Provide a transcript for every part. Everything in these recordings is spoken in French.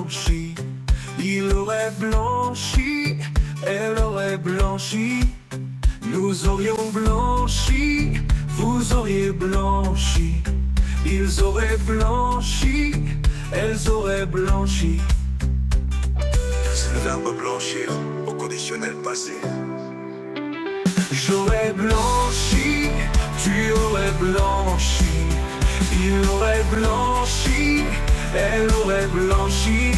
blanchi, il aurait blanchi, elle aurait blanchi, nous aurions blanchi, vous auriez blanchi, ils auraient blanchi, elles auraient blanchi. C'est le verbe blanchir au conditionnel passé. J'aurais blanchi, tu aurais blanchi, il aurait blanchi, elle aurait blanchi,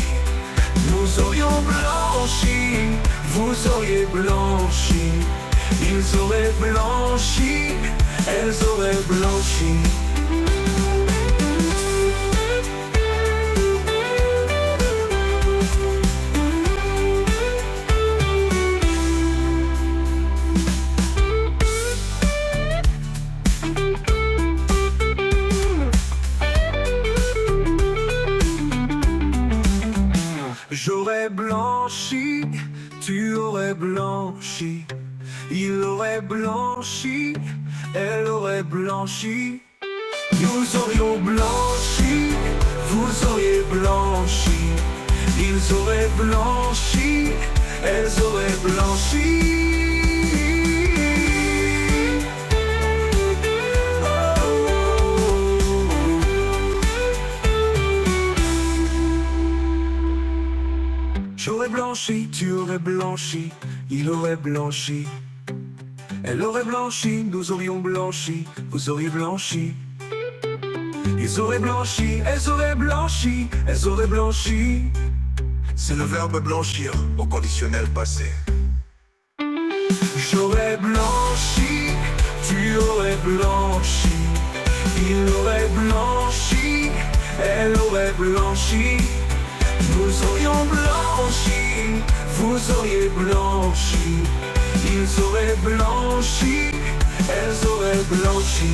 nous aurions blanchi, vous auriez blanchi, ils auraient blanchi, elles auraient blanchi. J'aurais blanchi, tu aurais blanchi, il aurait blanchi, elle aurait blanchi, nous aurions blanchi, vous auriez blanchi, ils auraient blanchi, elles auraient blanchi. J'aurais blanchi, tu aurais blanchi, il aurait blanchi, elle aurait blanchi, nous aurions blanchi, vous auriez blanchi, ils auraient blanchi, elles auraient blanchi, elles auraient blanchi. C'est le verbe blanchir au conditionnel passé. J'aurais blanchi, tu aurais blanchi, il aurait blanchi, elle aurait blanchi, nous aurions blanchi, vous auriez blanchi, ils auraient blanchi, elles auraient blanchi.